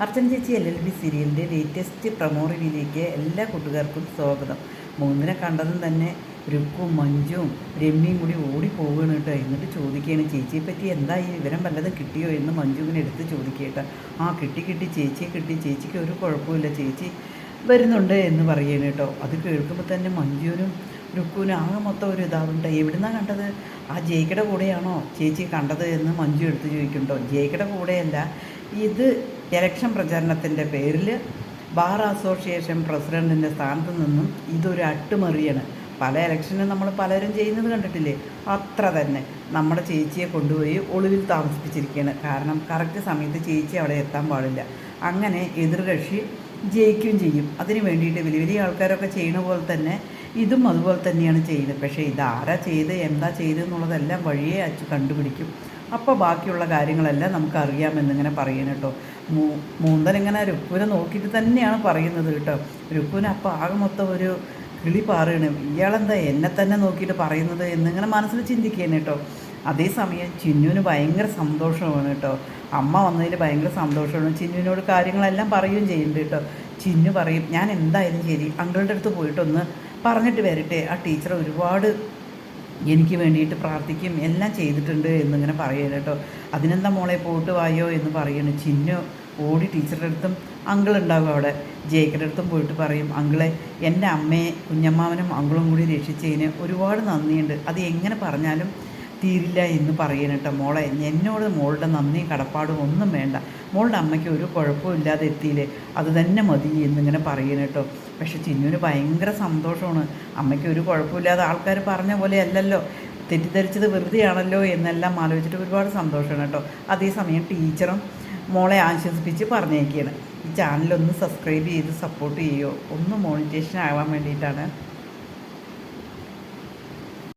അർച്ചന ചേച്ചി LLB സീരിയലിൻ്റെ latest promo റിവ്യൂയിലേക്ക് എല്ലാ കൂട്ടുകാർക്കും സ്വാഗതം. മൂന്നിനെ കണ്ടതും തന്നെ രുക്കും മഞ്ജുവും രമ്യയും കൂടി ഓടിപ്പോവുകയാണ് കേട്ടോ. എന്നിട്ട് ചോദിക്കുകയാണ്, ചേച്ചിയെ പറ്റി എന്താ ഈ വിവരം വല്ലതും കിട്ടിയോ എന്ന് മഞ്ജുവിനെ എടുത്ത് ചോദിക്കേട്ടോ. ആ കിട്ടി ചേച്ചിയെ കിട്ടി, ചേച്ചിക്ക് ഒരു കുഴപ്പമില്ല, ചേച്ചി വരുന്നുണ്ട് എന്ന് പറയുകയാണ് കേട്ടോ. അത് കേൾക്കുമ്പോൾ തന്നെ മഞ്ജുവിനും രുക്കുവിനും ആകെ മൊത്തം ഒരു ഇതാവുണ്ട്. എവിടുന്നാണ് കണ്ടത്? ആ ജയിക്കയുടെ കൂടെയാണോ ചേച്ചി കണ്ടത് എന്ന് മഞ്ജു എടുത്ത് ചോദിക്കുന്നുണ്ടോ. ജയിക്കയുടെ കൂടെയല്ല, ഇത് ഇലക്ഷൻ പ്രചാരണത്തിൻ്റെ പേരിൽ ബാർ അസോസിയേഷൻ പ്രസിഡൻറ്റിൻ്റെ സ്ഥാനത്ത് നിന്നും ഇതൊരു അട്ടിമറിയാണ്. പല ഇലക്ഷനും നമ്മൾ പലരും ചെയ്യുന്നത് കണ്ടിട്ടില്ലേ, അത്ര തന്നെ നമ്മുടെ ചേച്ചിയെ കൊണ്ടുപോയി ഒളിവിൽ താമസിപ്പിച്ചിരിക്കുകയാണ്. കാരണം കറക്റ്റ് സമയത്ത് ചേച്ചി അവിടെ എത്താൻ പാടില്ല. അങ്ങനെ എതിർകക്ഷി ജയിക്കുകയും ചെയ്യും. അതിന് വേണ്ടിയിട്ട് വലിയ വലിയ ആൾക്കാരൊക്കെ ചെയ്യുന്ന പോലെ തന്നെ ഇതും അതുപോലെ തന്നെയാണ് ചെയ്യുന്നത്. പക്ഷേ ഇതാരാ ചെയ്ത് എന്താ ചെയ്തെന്നുള്ളതെല്ലാം വഴിയേ അച്ചു കണ്ടുപിടിക്കും. അപ്പോൾ ബാക്കിയുള്ള കാര്യങ്ങളെല്ലാം നമുക്കറിയാമെന്നിങ്ങനെ പറയണം കേട്ടോ. മൂന്തനിങ്ങനെ രുക്കുവിനെ നോക്കിയിട്ട് തന്നെയാണ് പറയുന്നത് കേട്ടോ. രുക്കുവിന് അപ്പോൾ ആകെ മൊത്തം ഒരു കിളി പാറുകയാണ്. ഇയാളെന്താ എന്നെ തന്നെ നോക്കിയിട്ട് പറയുന്നത് എന്നിങ്ങനെ മനസ്സിൽ ചിന്തിക്കുകയാണ് കേട്ടോ. അതേസമയം ചിന്നുവിന് ഭയങ്കര സന്തോഷമാണ് കേട്ടോ. അമ്മ വന്നതിൽ ഭയങ്കര സന്തോഷമാണ്. ചിന്നുവിനോട് കാര്യങ്ങളെല്ലാം പറയുകയും ചെയ്യുന്നുണ്ട് കേട്ടോ. ചിന്നു പറയും, ഞാൻ എന്തായാലും ശരി അങ്കിളുടെ അടുത്ത് പോയിട്ടൊന്ന് പറഞ്ഞിട്ട് വരട്ടെ, ആ ടീച്ചർ ഒരുപാട് എനിക്ക് വേണ്ടിയിട്ട് പ്രാർത്ഥിക്കും എല്ലാം ചെയ്തിട്ടുണ്ട് എന്നിങ്ങനെ പറയുന്നത് കേട്ടോ. അതിനെന്താ മോളെ പോയിട്ട് വായോ എന്ന് പറയുന്നു. ചിന്നു ഓടി ടീച്ചറുടെ അടുത്തും അങ്കിളുണ്ടാകും അവിടെ ജയിക്കയുടെ അടുത്തും പോയിട്ട് പറയും, അങ്കിളെ എൻ്റെ അമ്മയെ കുഞ്ഞമ്മാവനും അങ്കിളും കൂടി രക്ഷിച്ചതിന് ഒരുപാട് നന്ദിയുണ്ട്, അത് എങ്ങനെ പറഞ്ഞാലും തീരില്ല എന്ന് പറയണം കേട്ടോ. മോളെ എന്നോട് മോളുടെ നന്ദിയും കടപ്പാടും ഒന്നും വേണ്ട, മോളുടെ അമ്മയ്ക്ക് ഒരു കുഴപ്പമില്ലാതെ എത്തിയില്ലേ, അത് തന്നെ മതി എന്നിങ്ങനെ പറയണം കേട്ടോ. പക്ഷെ ചിന്നുവിന് ഭയങ്കര സന്തോഷമാണ്. അമ്മയ്ക്ക് ഒരു കുഴപ്പമില്ലാതെ ആൾക്കാർ പറഞ്ഞ പോലെ അല്ലല്ലോ, തെറ്റിദ്ധരിച്ചത് വെറുതെയാണല്ലോ എന്നെല്ലാം ആലോചിച്ചിട്ട് ഒരുപാട് സന്തോഷമാണ് കേട്ടോ. അതേസമയം ടീച്ചറും മോളെ ആശ്വസിപ്പിച്ച് പറഞ്ഞേക്കുകയാണ്. ഈ ചാനലൊന്ന് സബ്സ്ക്രൈബ് ചെയ്ത് സപ്പോർട്ട് ചെയ്യുമോ, ഒന്ന് മോണിറ്റേഷൻ ആവാൻ വേണ്ടിയിട്ടാണ്.